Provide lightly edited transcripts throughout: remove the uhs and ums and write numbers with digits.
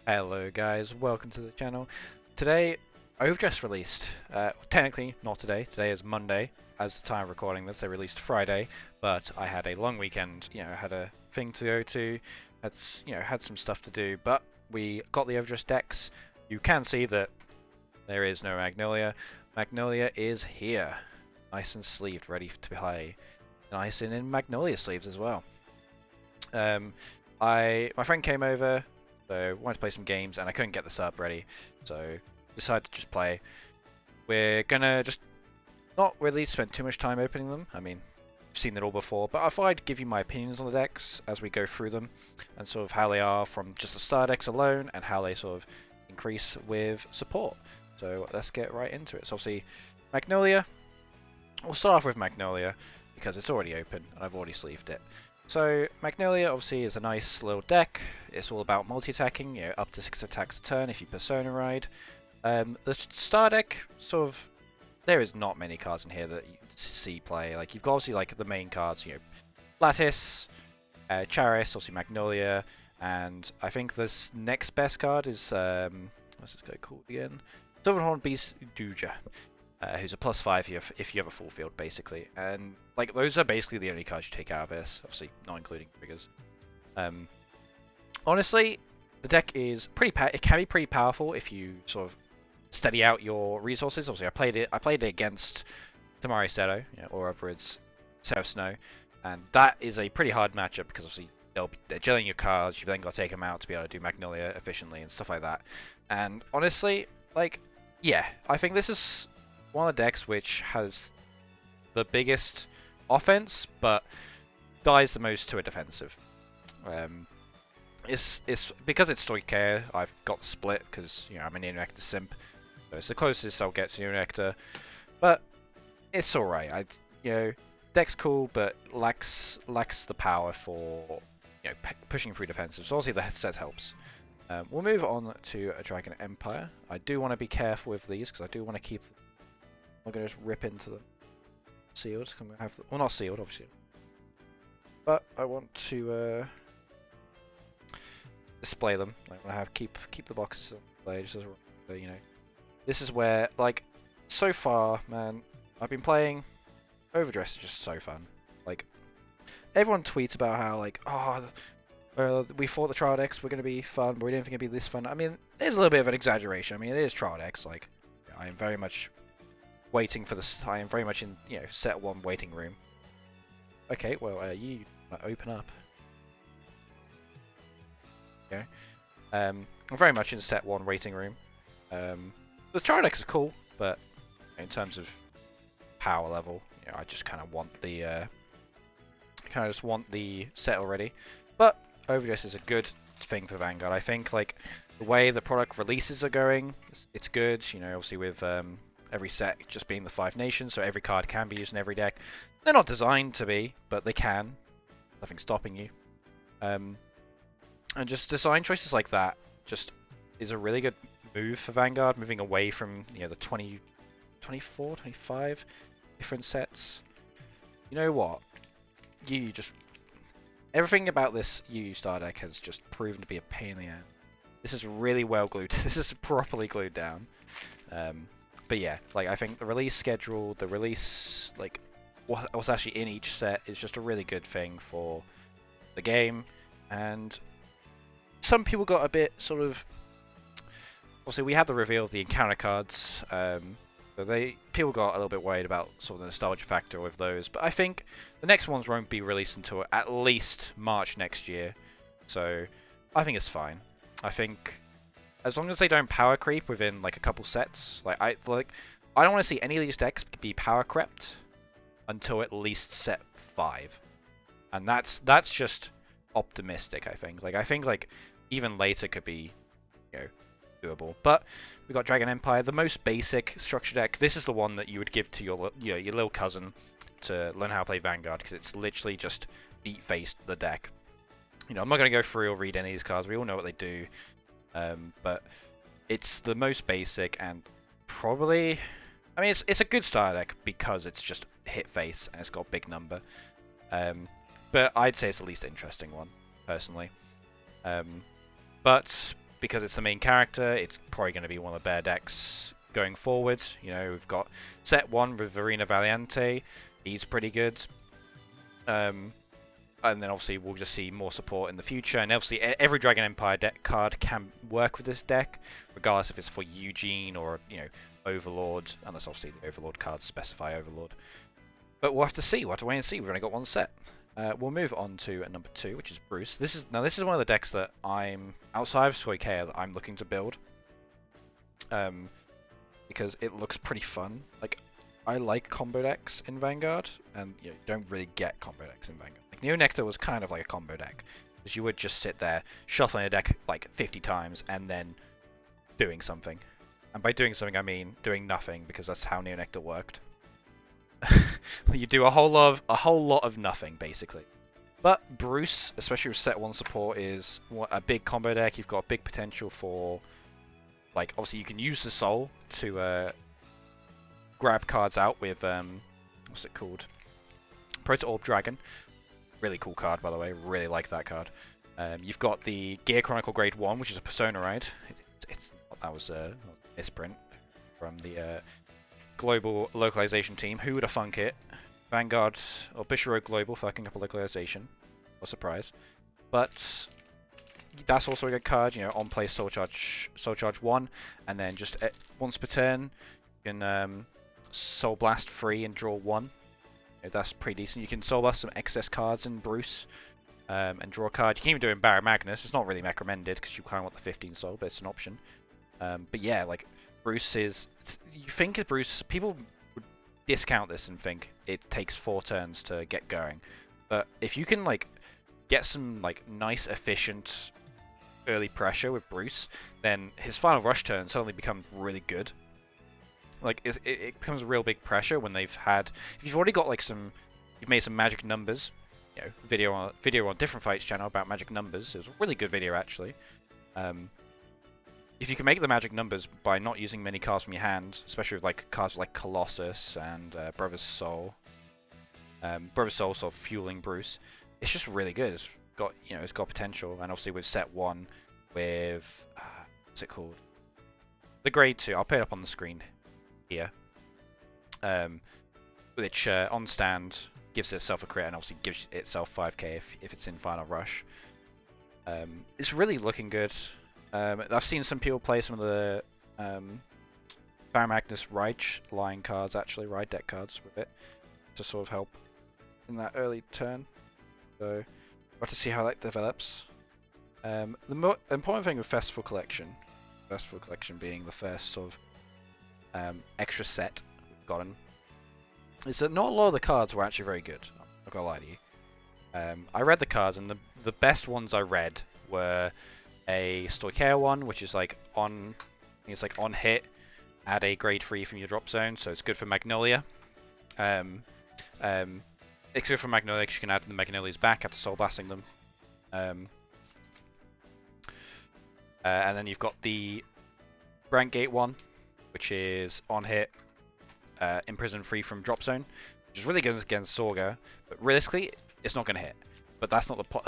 Hello guys, welcome to the channel. Today, Overdress released. Technically, not today. Today is Monday. As the time of recording this, they released Friday, but I had a long weekend. I had a thing to go to, had some stuff to do, but we got the Overdress decks. You can see that there is no Magnolia. Magnolia is here. Nice and sleeved, ready to play. Nice and in Magnolia sleeves as well. My friend came over, so wanted to play some games, and I couldn't get the sub ready, so decided to just play. We're gonna just not really spend too much time opening them. I mean, I've seen it all before, but I thought I'd give you my opinions on the decks as we go through them, and sort of how they are from just the star decks alone, and how they sort of increase with support. So let's get right into it. So obviously, Magnolia. We'll start off with Magnolia, because it's already open, and I've already sleeved it. So, Magnolia obviously is a nice little deck. It's all about multi-attacking, up to 6 attacks a turn if you Persona Ride. The star deck, sort of, there is not many cards in here that you see play. Like, you've got obviously like the main cards, Lattice, Charis, obviously Magnolia, and I think this next best card is, what's this guy called again? Silverhorn Beast Duja. Who's a +5 if you have a full field, basically. And like those are basically the only cards you take out of this, obviously not including triggers. Honestly, the deck is it can be pretty powerful if you sort of steady out your resources. Obviously, I played it against Tamari Seto, or over its Set of Snow, and that is a pretty hard matchup because obviously they're gelling your cards. You've then got to take them out to be able to do Magnolia efficiently and stuff like that. And honestly, like, yeah, I think this is one of the decks which has the biggest offense, but dies the most to a defensive. It's because it's Stoic Care, I've got Split because I'm an Neonectar simp, so it's the closest I'll get to Neonectar. But it's alright. Deck's cool, but lacks the power for pushing through defensive. So obviously the set helps. We'll move on to a Dragon Empire. I do want to be careful with these because I do want to keep. I'm going to just rip into them. Sealed. I'm going to have well, not sealed, obviously. But I want to display them. I want to have keep the boxes on display, just as this is where, like, so far, man, I've been playing. Overdress is just so fun. Like, everyone tweets about how, like, we thought the trial decks were going to be fun, but we didn't think it'd be this fun. I mean, there's a little bit of an exaggeration. I mean, it is trial decks. Like, I am very much waiting for this. I am very much in, set 1 waiting room. Okay, well, you open up. Okay. I'm very much in set 1 waiting room. The trial decks are cool, but in terms of power level, I just kind of want the, set already. But Overdress is a good thing for Vanguard. I think, like, the way the product releases are going, it's good. Obviously with every set just being the 5 nations, so every card can be used in every deck. They're not designed to be, but they can. Nothing's stopping you. And just design choices like that just is a really good move for Vanguard, moving away from the 24, 25 different sets. You know what? Everything about this UU star deck has just proven to be a pain in the ass. This is really well glued. This is properly glued down. But yeah, like, I think the release schedule, the release, like, what's actually in each set is just a really good thing for the game. And some people got a bit sort of, obviously we had the reveal of the encounter cards, so people got a little bit worried about sort of the nostalgia factor with those. But I think the next ones won't be released until at least March next year, so I think it's fine. I think as long as they don't power creep within like a couple sets, I don't want to see any of these decks be power crept until at least set 5, and that's just optimistic. I think even later could be doable. But we got Dragon Empire, the most basic structure deck. This is the one that you would give to your little cousin to learn how to play Vanguard, because it's literally just beat-faced the deck. I'm not going to go through or read any of these cards. We all know what they do. But it's the most basic, and probably, I mean, it's a good starter deck because it's just hit face and it's got a big number. But I'd say it's the least interesting one, personally. But because it's the main character, it's probably going to be one of the better decks going forward. You know, we've got set 1 with Verena Valiente. He's pretty good. And then obviously we'll just see more support in the future. And obviously every Dragon Empire deck card can work with this deck, regardless if it's for Eugene or, you know, Overlord, unless obviously the Overlord cards specify Overlord. But we'll have to see. We'll have to wait and see. We've only got one set. We'll move on to number 2, which is Bruce. This is one of the decks that I'm, outside of Soikea, that I'm looking to build. Because it looks pretty fun. Like, I like combo decks in Vanguard, and you don't really get combo decks in Vanguard. Like, Neo Nectar was kind of like a combo deck, because you would just sit there, shuffling a deck like 50 times, and then doing something. And by doing something, I mean doing nothing, because that's how Neo Nectar worked. You do a whole lot of nothing, basically. But Bruce, especially with set 1 support, is a big combo deck. You've got big potential for, like, obviously you can use the soul to grab cards out with what's it called? Proto-Orb Dragon. Really cool card, by the way. Really like that card. You've got the Gear Chronicle Grade 1, which is a Persona Ride. That was a misprint from the global localization team. Who would have thunk it? Vanguard or Bushiroad Global fucking up a localization. What a surprise. But that's also a good card, you know, on play Soul Charge 1, and then just once per turn you can Soul Blast free and draw 1. You know, that's pretty decent. You can Soul Blast some excess cards in Bruce and draw a card. You can even do it in Barra Magnus. It's not really recommended because you kind of want the 15 soul, but it's an option. But yeah, like, Bruce is... You think of Bruce... People would discount this and think it takes 4 turns to get going. But if you can, like, get some, like, nice, efficient early pressure with Bruce, then his final rush turn suddenly becomes really good. Like, it becomes real big pressure when they've had... If you've already got, like, some... You've made some magic numbers. You know, video on Different Fights channel about magic numbers. It was a really good video, actually. If you can make the magic numbers by not using many cards from your hand, especially with like cards like Colossus and Brother's Soul, Brother's Soul sort of fueling Bruce, it's just really good. It's got, you know, it's got potential, and obviously with set 1, with what's it called? The Grade 2. I'll put it up on the screen here. Which on stand gives itself a crit and obviously gives itself 5k if it's in Final Rush. It's really looking good. I've seen some people play some of the Barra Magnus Ride line cards, actually, Ride deck cards with it, to sort of help in that early turn. So, we'll have to see how that develops. The important thing with Festival Collection being the first sort of extra set we've gotten, is that not a lot of the cards were actually very good. I'm not gonna lie to you. I read the cards, and the best ones I read were a Stoikea one, which is like on, I think it's like on hit, add a grade 3 from your drop zone, so it's good for Magnolia. It's good for Magnolia because you can add the Magnolias back after soul blasting them. And then you've got the Brand Gate one, which is on hit, imprison free from drop zone, which is really good against Sorga, but realistically, it's not going to hit. But that's not the point.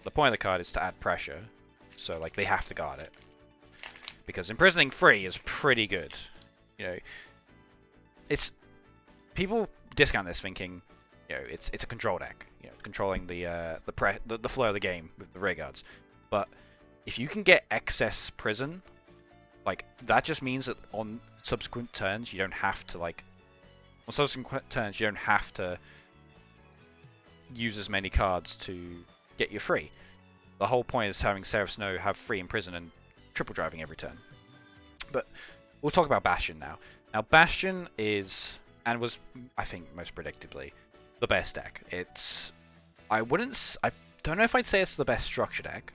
The point of the card is to add pressure. So, like, they have to guard it. Because imprisoning free is pretty good. You know, it's... People discount this thinking, you know, it's a control deck. You know, controlling the flow of the game with the rear guards. But if you can get excess prison, like, that just means that on subsequent turns, you don't have to, like... On subsequent turns, you don't have to use as many cards to get you free. The whole point is having Seraph Snow have free imprison and triple driving every turn. But we'll talk about Bastion now. Now, Bastion is, and was, I think, most predictably, the best deck. It's... I don't know if I'd say it's the best structure deck.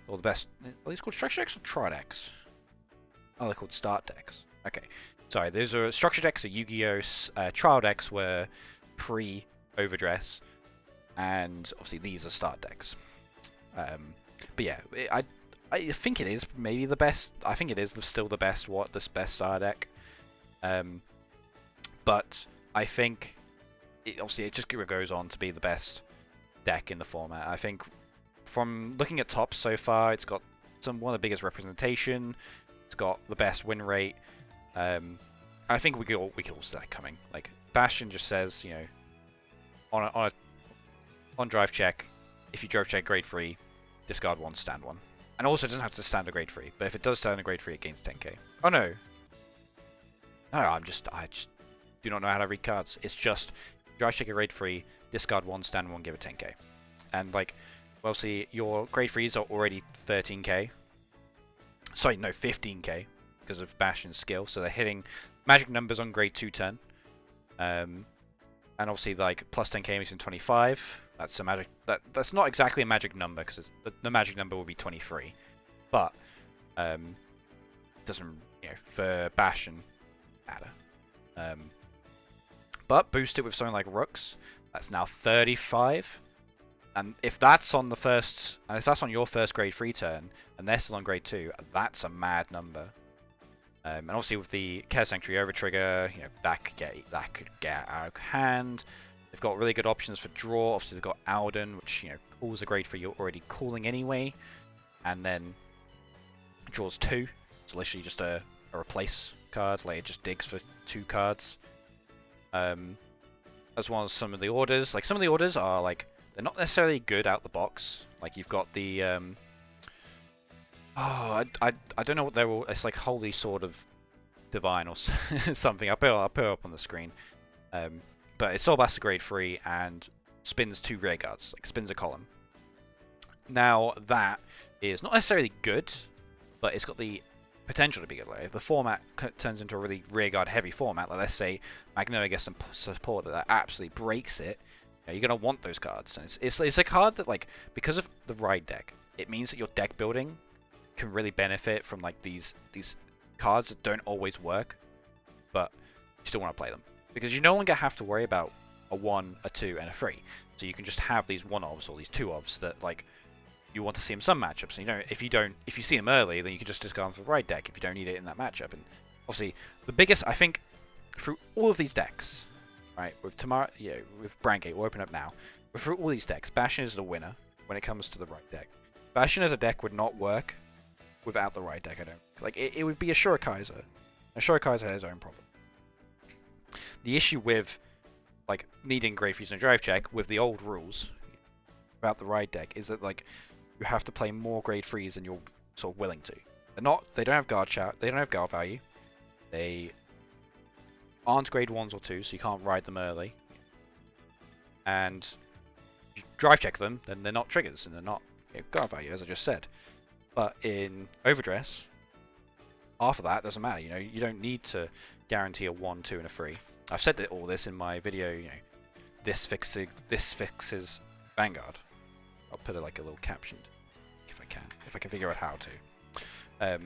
Or the best... Are these called structure decks or tri decks? Oh, they're called start decks. Okay. Sorry, those are structure decks. Yu-Gi-Oh! Trial decks were pre-Overdress. And obviously these are start decks. But yeah, I think it is maybe the best. I think it is still the best best star deck. But I think obviously it just goes on to be the best deck in the format. I think from looking at tops so far, it's got one of the biggest representation. It's got the best win rate. I think we could all see that coming. Like Bastion just says, you know, on drive check, if you drive check grade 3, discard 1, stand 1. And also it doesn't have to stand a grade 3, but if it does stand a grade 3, it gains 10k. Oh no. No, I just do not know how to read cards. It's just drive check a grade 3, discard 1, stand 1, give it 10k. And like, well, see, your grade 3s are already 13k. Sorry, no, 15k because of Bastion's skill. So they're hitting magic numbers on grade 2 turn. And obviously, like, plus 10k makes them 25. That's a magic. That's not exactly a magic number because the magic number will be 23. But doesn't, you know, for Bastion matter. But boost it with something like Rooks. That's now 35. And if that's on the first, and if that's on your first grade 3 turn, and they're still on grade 2, that's a mad number. And obviously with the Care Sanctuary over trigger, you know, that could get out of hand. They've got really good options for draw. Obviously they've got Alden, which, you know, calls a grade 3 you're already calling anyway, and then draws 2. It's literally just a replace card. Like it just digs for 2 cards. As well as some of the orders. Like some of the orders are like, they're not necessarily good out the box. Like you've got the I don't know what they're all. It's like Holy Sword of Divine or something. I'll put it up on the screen. But it's Soulbuster grade 3 and spins 2 rear guards. Like spins a column. Now that is not necessarily good, but it's got the potential to be good. Like if the format turns into a really rear guard heavy format, like let's say Magnolia gets some support that absolutely breaks it. You're going to want those cards. And it's a card that, like, because of the ride deck, it means that your deck building can really benefit from, like, these cards that don't always work, but you still want to play them. Because you no longer have to worry about a 1, a 2, and a 3. So you can just have these 1-ofs or these 2-ofs that, like, you want to see in some matchups. And, you know, if you see them early, then you can just discard them for the ride deck if you don't need it in that matchup. And obviously, the biggest, I think, through all of these decks, right, with Brandgate, we'll open up now. But for all these decks, Bastion is the winner when it comes to the right deck. Bastion as a deck would not work without the right deck, I don't. Like, it would be a Shurikaiser. A Shurikaiser has its own problem. The issue with, like, needing grade 3s and drive check with the old rules about the right deck is that, like, you have to play more grade 3s than you're sort of willing to. They don't have guard shout, they don't have guard value. They aren't grade 1s or 2s, so you can't ride them early. And you drive check them, then they're not triggers, and they're not, you know, guard value, as I just said. But in Overdress, after that, doesn't matter. You know, you don't need to guarantee a 1, 2, and a 3. I've said all this in my video, you know, this fixes Vanguard. I'll put it like a little captioned, if I can figure out how to.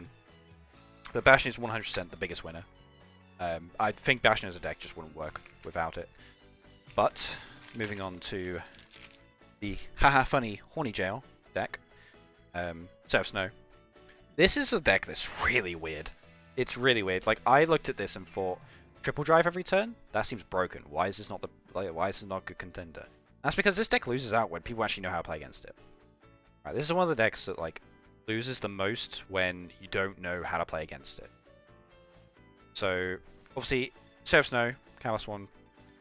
But Bastion is 100% the biggest winner. I think Bastion as a deck just wouldn't work without it. But moving on to the haha funny Horny Jail deck, Surf Snow. This is a deck that's really weird. It's really weird. Like I looked at this and thought, triple drive every turn? That seems broken. Why is this not why is this not a good contender? That's because this deck loses out when people actually know how to play against it. Right, this is one of the decks that like loses the most when you don't know how to play against it. So, obviously, Surf Snow, Chaos 1,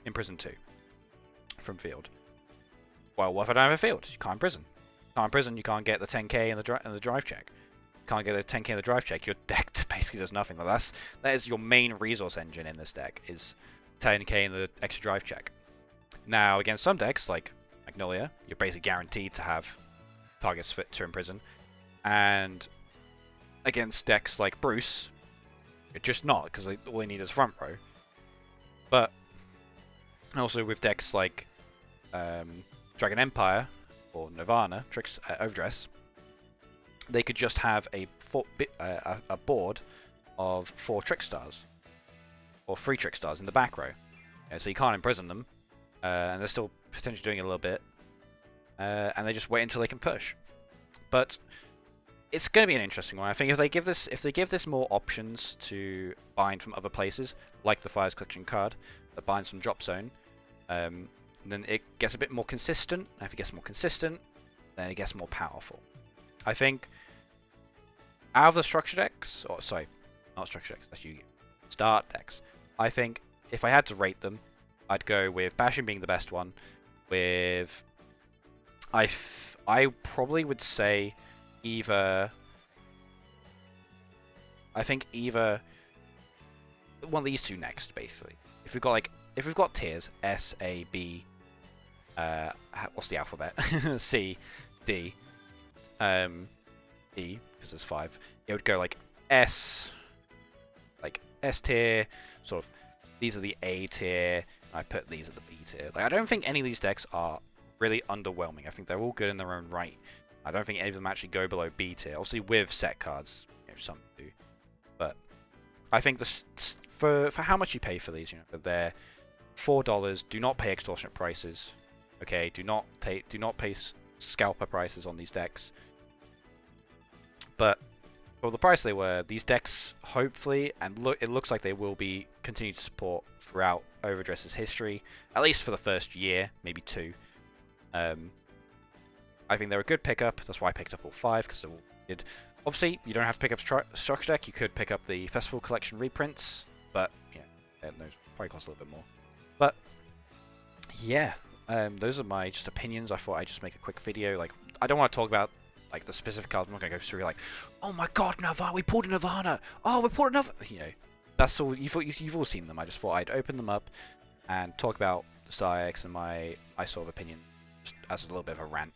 Imprison 2 from field. Well, what if I don't have a field? You can't imprison. Can't imprison, you can't get the 10k and the drive check. Can't get the 10k and the drive check. Your deck basically does nothing. Like that is your main resource engine in this deck, is 10k and the extra drive check. Now, against some decks, like Magnolia, you're basically guaranteed to have targets fit to imprison. And against decks like Bruce, you're just not, because all they need is front row. But also with decks like Dragon Empire or Nirvana, Overdress, they could just have a board of 4 Trick Stars or 3 Trick Stars in the back row. Yeah, so you can't imprison them, and they're still potentially doing it a little bit, and they just wait until they can push. But it's going to be an interesting one. I think if they give this more options to bind from other places, like the Fire's Collection card that binds from Drop Zone, then it gets a bit more consistent. And if it gets more consistent, then it gets more powerful. I think out of the structure decks, or sorry, not structure decks, that's Yu-Gi-Oh! Start decks. I think if I had to rate them, I'd go with Bastion being the best one. With I probably would say either. I think either one of these two next, basically. If we've got tiers S, A, B, what's the alphabet? C, D, E, because there's 5. It would go like S tier, sort of. These are the A tier. I put these at the B tier. Like, I don't think any of these decks are really underwhelming. I think they're all good in their own right. I don't think any of them actually go below B tier. Obviously, with set cards, some do. But I think for how much you pay for these, they're $4. Do not pay extortionate prices. Okay, do not pay scalper prices on these decks. But for the price they were, these decks hopefully, and it looks like they will be continue to support throughout Overdress's history, at least for the first year, maybe 2. I think they're a good pickup. That's why I picked up all 5, because they're all good. Obviously, you don't have to pick up structure deck. You could pick up the Festival Collection reprints, but those probably cost a little bit more. But yeah, those are my just opinions. I thought I'd just make a quick video. Like, I don't want to talk about like the specific cards. I'm not gonna go through like, oh my god, Nirvana, we pulled a Nirvana. Oh, we pulled another. That's all. You've all seen them. I just thought I'd open them up and talk about the Star X and my sort of opinion, just as a little bit of a rant.